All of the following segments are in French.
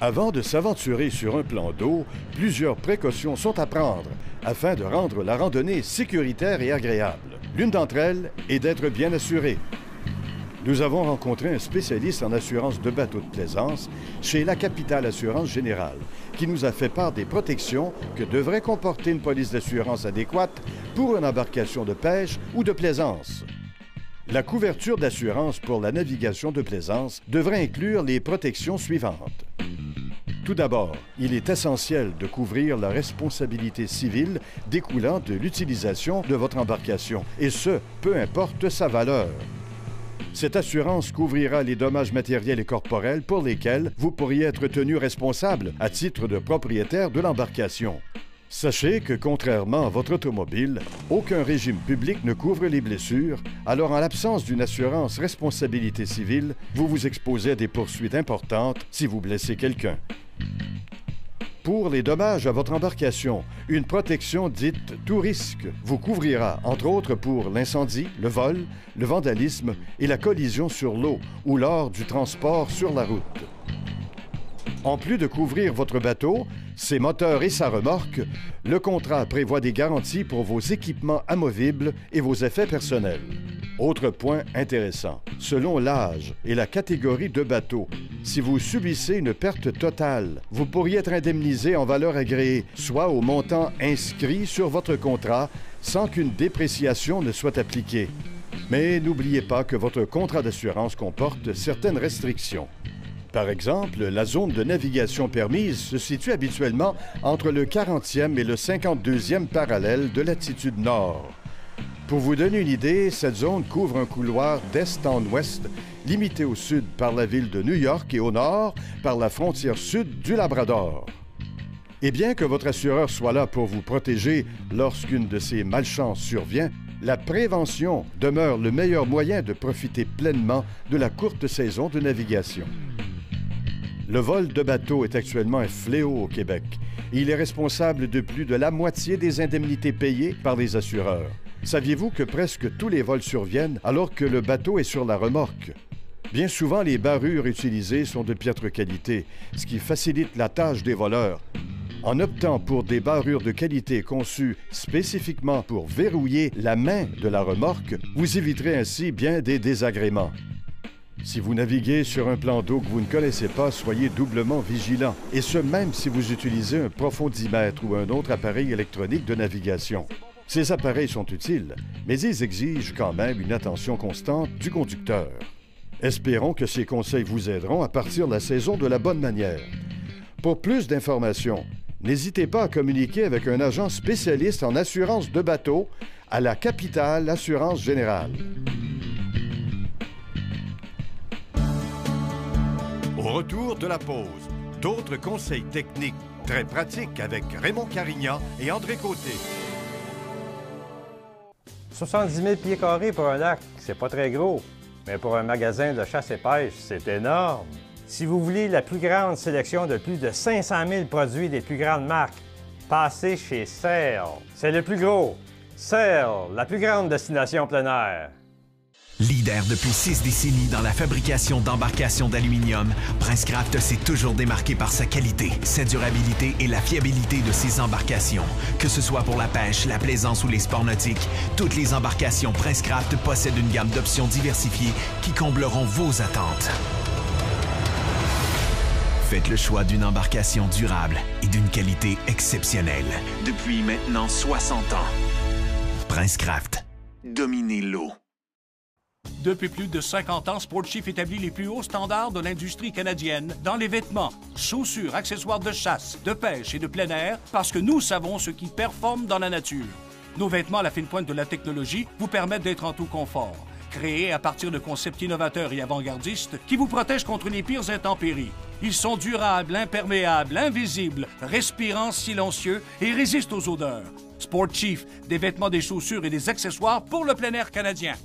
Avant de s'aventurer sur un plan d'eau, plusieurs précautions sont à prendre afin de rendre la randonnée sécuritaire et agréable. L'une d'entre elles est d'être bien assuré. Nous avons rencontré un spécialiste en assurance de bateaux de plaisance chez La Capitale Assurance Générale, qui nous a fait part des protections que devrait comporter une police d'assurance adéquate pour une embarcation de pêche ou de plaisance. La couverture d'assurance pour la navigation de plaisance devrait inclure les protections suivantes. Tout d'abord, il est essentiel de couvrir la responsabilité civile découlant de l'utilisation de votre embarcation, et ce, peu importe sa valeur. Cette assurance couvrira les dommages matériels et corporels pour lesquels vous pourriez être tenu responsable à titre de propriétaire de l'embarcation. Sachez que, contrairement à votre automobile, aucun régime public ne couvre les blessures, alors en l'absence d'une assurance responsabilité civile, vous vous exposez à des poursuites importantes si vous blessez quelqu'un. Pour les dommages à votre embarcation, une protection dite tout risque vous couvrira, entre autres pour l'incendie, le vol, le vandalisme et la collision sur l'eau ou lors du transport sur la route. En plus de couvrir votre bateau, ses moteurs et sa remorque, le contrat prévoit des garanties pour vos équipements amovibles et vos effets personnels. Autre point intéressant, selon l'âge et la catégorie de bateau, si vous subissez une perte totale, vous pourriez être indemnisé en valeur agréée, soit au montant inscrit sur votre contrat, sans qu'une dépréciation ne soit appliquée. Mais n'oubliez pas que votre contrat d'assurance comporte certaines restrictions. Par exemple, la zone de navigation permise se situe habituellement entre le 40e et le 52e parallèle de latitude nord. Pour vous donner une idée, cette zone couvre un couloir d'est en ouest, limité au sud par la ville de New York et au nord par la frontière sud du Labrador. Et bien que votre assureur soit là pour vous protéger lorsqu'une de ces malchances survient, la prévention demeure le meilleur moyen de profiter pleinement de la courte saison de navigation. Le vol de bateau est actuellement un fléau au Québec. Il est responsable de plus de la moitié des indemnités payées par les assureurs. Saviez-vous que presque tous les vols surviennent alors que le bateau est sur la remorque? Bien souvent, les barrures utilisées sont de piètre qualité, ce qui facilite la tâche des voleurs. En optant pour des barrures de qualité conçues spécifiquement pour verrouiller la main de la remorque, vous éviterez ainsi bien des désagréments. Si vous naviguez sur un plan d'eau que vous ne connaissez pas, soyez doublement vigilant, et ce même si vous utilisez un profondimètre ou un autre appareil électronique de navigation. Ces appareils sont utiles, mais ils exigent quand même une attention constante du conducteur. Espérons que ces conseils vous aideront à partir la saison de la bonne manière. Pour plus d'informations, n'hésitez pas à communiquer avec un agent spécialiste en assurance de bateau à La Capitale Assurance Générale. Au retour de la pause, d'autres conseils techniques très pratiques avec Raymond Carignan et André Côté. 70 000 pieds carrés pour un lac, c'est pas très gros. Mais pour un magasin de chasse et pêche, c'est énorme. Si vous voulez la plus grande sélection de plus de 500 000 produits des plus grandes marques, passez chez Serre. C'est le plus gros. Serre, la plus grande destination plein air. Leader depuis 6 décennies dans la fabrication d'embarcations d'aluminium, Princecraft s'est toujours démarqué par sa qualité, sa durabilité et la fiabilité de ses embarcations. Que ce soit pour la pêche, la plaisance ou les sports nautiques, toutes les embarcations Princecraft possèdent une gamme d'options diversifiées qui combleront vos attentes. Faites le choix d'une embarcation durable et d'une qualité exceptionnelle. Depuis maintenant 60 ans. Princecraft. Dominez l'eau. Depuis plus de 50 ans, Sportchief établit les plus hauts standards de l'industrie canadienne dans les vêtements, chaussures, accessoires de chasse, de pêche et de plein air parce que nous savons ce qui performe dans la nature. Nos vêtements à la fine pointe de la technologie vous permettent d'être en tout confort. Créés à partir de concepts innovateurs et avant-gardistes qui vous protègent contre les pires intempéries. Ils sont durables, imperméables, invisibles, respirants, silencieux et résistent aux odeurs. Sportchief, des vêtements, des chaussures et des accessoires pour le plein air canadien.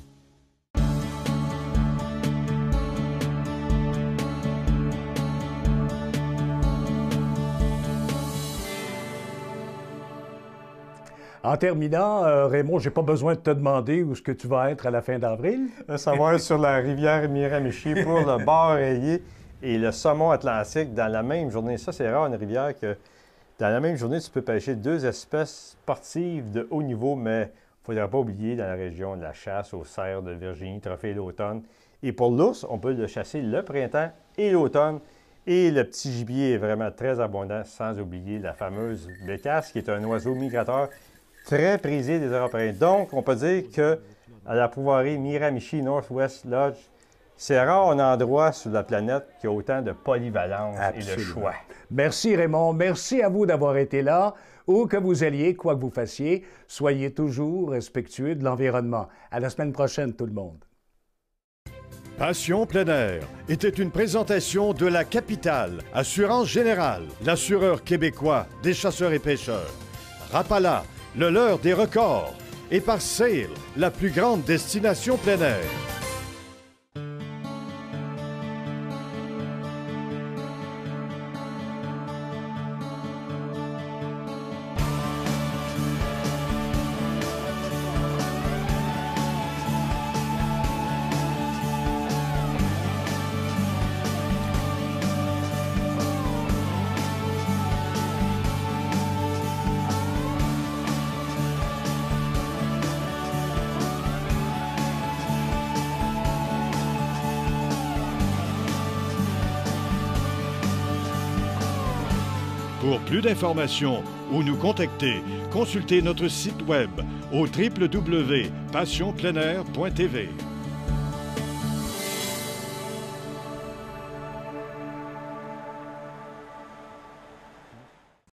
En terminant, Raymond, j'ai pas besoin de te demander où est-ce que tu vas être à la fin d'avril. Ça va être sur la rivière Miramichi pour le bar rayé et le saumon atlantique dans la même journée. Ça, c'est rare, une rivière, que dans la même journée, tu peux pêcher 2 espèces sportives de haut niveau, mais il ne faudra pas oublier dans la région de la chasse aux cerfs de Virginie, trophée l'automne. Et pour l'ours, on peut le chasser le printemps et l'automne. Et le petit gibier est vraiment très abondant, sans oublier la fameuse bécasse, qui est un oiseau migrateur très prisé des Européens. Donc, on peut dire que à la pouvoirie Miramichi Northwest Lodge, c'est rare un endroit sur la planète qui a autant de polyvalence et de choix. Merci Raymond, merci à vous d'avoir été là. Où que vous alliez, quoi que vous fassiez, soyez toujours respectueux de l'environnement. À la semaine prochaine, tout le monde. Passion plein air était une présentation de la capitale, Assurance Générale, l'assureur québécois des chasseurs et pêcheurs. Rapala, le leurre des records, et par Sail, la plus grande destination plein air. Pour plus d'informations ou nous contacter, consultez notre site web au www.passionpleinair.tv.